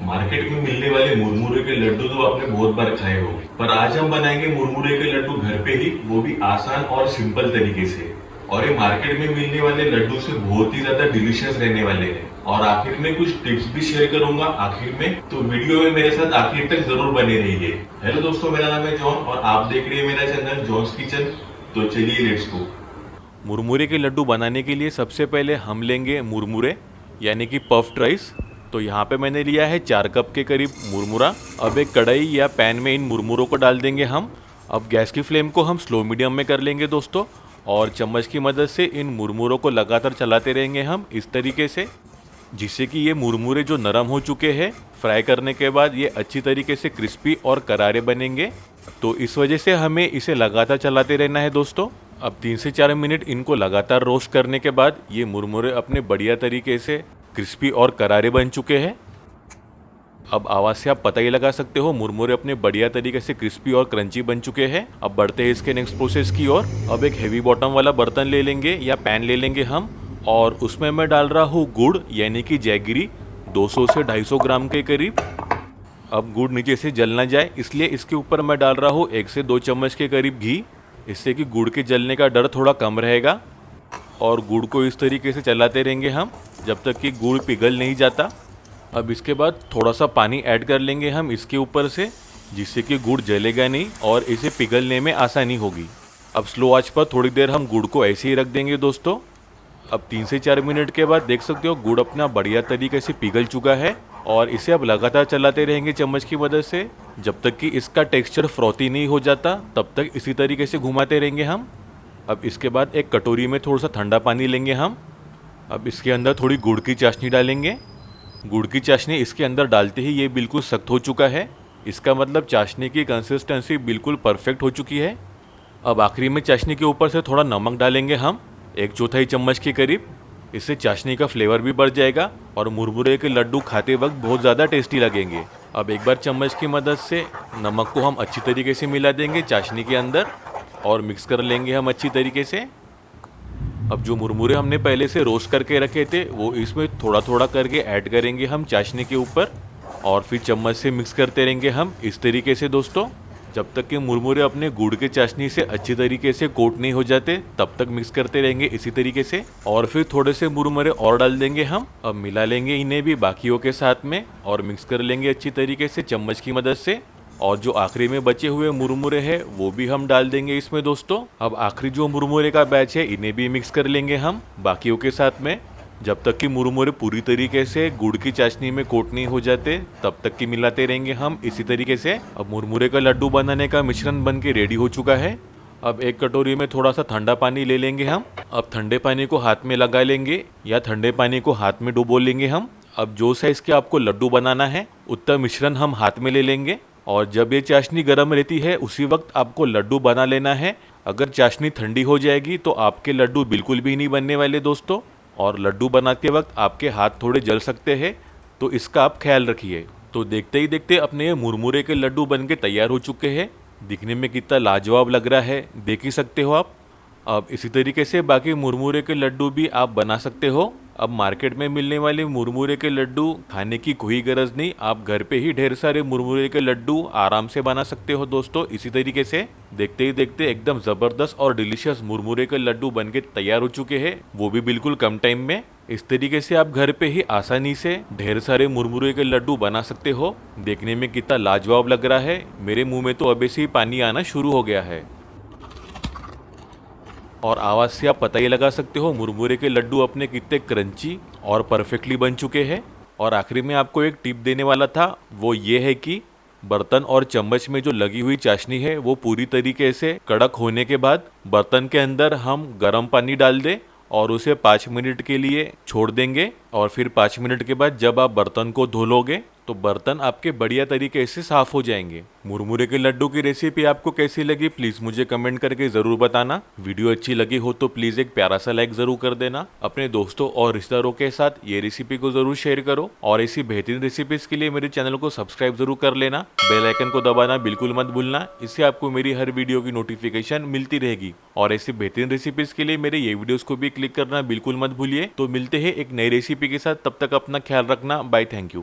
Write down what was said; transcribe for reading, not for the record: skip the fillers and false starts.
Market में मिलने वाले मुरमुरे के लड्डू तो आपने बहुत बार खाए होंगे, पर आज हम बनाएंगे मुरमुरे के लड्डू घर पे ही, वो भी आसान और सिंपल तरीके से। और ये मार्केट में मिलने वाले लड्डू से बहुत ही ज्यादा डिलीशियस रहने वाले हैं। और आखिर में कुछ टिप्स भी शेयर करूंगा आखिर में, तो वीडियो में मेरे साथ आखिर तक जरूर बने रहिए। हेलो दोस्तों, मेरा नाम है जॉन और आप देख रहे हैं मेरा चैनल जॉन्स किचन। तो चलिए लेट्स गो। मुरमुरे के लड्डू बनाने के लिए सबसे पहले हम लेंगे मुरमुरे यानी कि पफ्ड राइस। तो यहाँ पे मैंने लिया है 4 कप के करीब मुरमुरा। अब एक कढ़ाई या पैन में इन मुरमुरों को डाल देंगे हम। अब गैस की फ्लेम को हम स्लो मीडियम में कर लेंगे दोस्तों, और चम्मच की मदद से इन मुरमुरों को लगातार चलाते रहेंगे हम इस तरीके से, जिससे कि ये मुरमुरे जो नरम हो चुके हैं फ्राई करने के बाद ये अच्छी तरीके से क्रिस्पी और करारे बनेंगे। तो इस वजह से हमें इसे लगातार चलाते रहना है दोस्तों। अब 3 से 4 मिनट इनको लगातार रोस्ट करने के बाद ये मुरमुरे अपने बढ़िया तरीके से क्रिस्पी और करारे बन चुके हैं। अब आवाज़ से आप पता ही लगा सकते हो मुरमुरे अपने बढ़िया तरीके से क्रिस्पी और क्रंची बन चुके हैं। अब बढ़ते हैं इसके नेक्स्ट प्रोसेस की ओर। अब एक हेवी बॉटम वाला बर्तन ले लेंगे या पैन ले लेंगे हम, और उसमें मैं डाल रहा हूँ गुड़ यानी कि जैगरी 200 से 250 ग्राम के करीब। अब गुड़ नीचे से जल ना जाए इसलिए इसके ऊपर मैं डाल रहा हूँ 1 से 2 चम्मच के करीब घी, इससे कि गुड़ के जलने का डर थोड़ा कम रहेगा। और गुड़ को इस तरीके से चलाते रहेंगे हम जब तक कि गुड़ पिघल नहीं जाता। अब इसके बाद थोड़ा सा पानी ऐड कर लेंगे हम इसके ऊपर से, जिससे कि गुड़ जलेगा नहीं और इसे पिघलने में आसानी होगी। अब स्लो आंच पर थोड़ी देर हम गुड़ को ऐसे ही रख देंगे दोस्तों। अब 3 से 4 मिनट के बाद देख सकते हो गुड़ अपना बढ़िया तरीके से पिघल चुका है, और इसे अब लगातार चलाते रहेंगे चम्मच की मदद से जब तक कि इसका टेक्सचर फ्रॉथी नहीं हो जाता, तब तक इसी तरीके से घुमाते रहेंगे हम। अब इसके बाद एक कटोरी में थोड़ा सा ठंडा पानी लेंगे हम। अब इसके अंदर थोड़ी गुड़ की चाशनी डालेंगे। गुड़ की चाशनी इसके अंदर डालते ही ये बिल्कुल सख्त हो चुका है, इसका मतलब चाशनी की कंसिस्टेंसी बिल्कुल परफेक्ट हो चुकी है। अब आखिरी में चाशनी के ऊपर से थोड़ा नमक डालेंगे हम, 1/4 चम्मच के करीब। इससे चाशनी का फ्लेवर भी बढ़ जाएगा और मुरमुरे के लड्डू खाते वक्त बहुत ज़्यादा टेस्टी लगेंगे। अब एक बार चम्मच की मदद से नमक को हम अच्छी तरीके से मिला देंगे चाशनी के अंदर और मिक्स कर लेंगे हम अच्छी तरीके से। अब जो मुरमुरे हमने पहले से रोस्ट करके रखे थे वो इसमें थोड़ा थोड़ा करके ऐड करेंगे हम चाशनी के ऊपर, और फिर चम्मच से मिक्स करते रहेंगे हम इस तरीके से दोस्तों, जब तक कि मुरमुरे अपने गुड़ के चाशनी से अच्छी तरीके से कोट नहीं हो जाते तब तक मिक्स करते रहेंगे इसी तरीके से। और फिर थोड़े से मुरमुरे और डाल देंगे हम। अब मिला लेंगे इन्हें भी बाकियों के साथ में और मिक्स कर लेंगे अच्छी तरीके से चम्मच की मदद से। और जो आखिरी में बचे हुए मुरमुरे हैं वो भी हम डाल देंगे इसमें दोस्तों। अब आखिरी जो मुरमुरे का बैच है इन्हें भी मिक्स कर लेंगे हम बाकियों के साथ में, जब तक कि मुरमुरे पूरी तरीके से गुड़ की चाशनी में कोट नहीं हो जाते तब तक कि मिलाते रहेंगे हम इसी तरीके से। अब मुरमुरे का लड्डू बनाने का मिश्रण बन के रेडी हो चुका है। अब एक कटोरी में थोड़ा सा ठंडा पानी ले लेंगे हम। अब ठंडे पानी को हाथ में लगा लेंगे या ठंडे पानी को हाथ में डुबो लेंगे हम। अब जो साइज के आपको लड्डू बनाना है उतना मिश्रण हम हाथ में ले लेंगे, और जब ये चाशनी गर्म रहती है उसी वक्त आपको लड्डू बना लेना है। अगर चाशनी ठंडी हो जाएगी तो आपके लड्डू बिल्कुल भी नहीं बनने वाले दोस्तों, और लड्डू बनाते वक्त आपके हाथ थोड़े जल सकते हैं, तो इसका आप ख्याल रखिए। तो देखते ही देखते अपने ये मुरमुरे के लड्डू बन के तैयार हो चुके हैं। दिखने में कितना लाजवाब लग रहा है देख ही सकते हो आप। अब इसी तरीके से बाकी मुरमुरे के लड्डू भी आप बना सकते हो। अब मार्केट में मिलने वाले मुरमुरे के लड्डू खाने की कोई गरज नहीं, आप घर पे ही ढेर सारे मुरमुरे के लड्डू आराम से बना सकते हो दोस्तों इसी तरीके से। देखते ही देखते एकदम ज़बरदस्त और डिलीशियस मुरमुरे के लड्डू बन के तैयार हो चुके हैं, वो भी बिल्कुल कम टाइम में। इस तरीके से आप घर पे ही आसानी से ढेर सारे मुरमुरे के लड्डू बना सकते हो। देखने में कितना लाजवाब लग रहा है, मेरे मुँह में तो अभी से ही पानी आना शुरू हो गया है। और आवाज़ से आप पता ही लगा सकते हो मुरमुरे के लड्डू अपने कितने क्रंची और परफेक्टली बन चुके हैं। और आखिरी में आपको एक टिप देने वाला था, वो ये है कि बर्तन और चम्मच में जो लगी हुई चाशनी है वो पूरी तरीके से कड़क होने के बाद बर्तन के अंदर हम गर्म पानी डाल दें और उसे 5 मिनट के लिए छोड़ देंगे। और फिर 5 मिनट के बाद जब आप बर्तन को धो लोगे तो बर्तन आपके बढ़िया तरीके से साफ हो जाएंगे। मुरमुरे के लड्डू की रेसिपी आपको कैसी लगी प्लीज़ मुझे कमेंट करके ज़रूर बताना। वीडियो अच्छी लगी हो तो प्लीज़ एक प्यारा सा लाइक ज़रूर कर देना। अपने दोस्तों और रिश्तेदारों के साथ ये रेसिपी को ज़रूर शेयर करो, और ऐसी बेहतरीन रेसिपीज़ के लिए मेरे चैनल को सब्सक्राइब ज़रूर कर लेना। बेल आइकन को दबाना बिल्कुल मत भूलना, इससे आपको मेरी हर वीडियो की नोटिफिकेशन मिलती रहेगी। और ऐसी बेहतरीन रेसिपीज़ के लिए मेरे ये वीडियोज़ को भी क्लिक करना बिल्कुल मत भूलिए। तो मिलते हैं एक नई रेसिपी के साथ, तब तक अपना ख्याल रखना। Bye, thank you.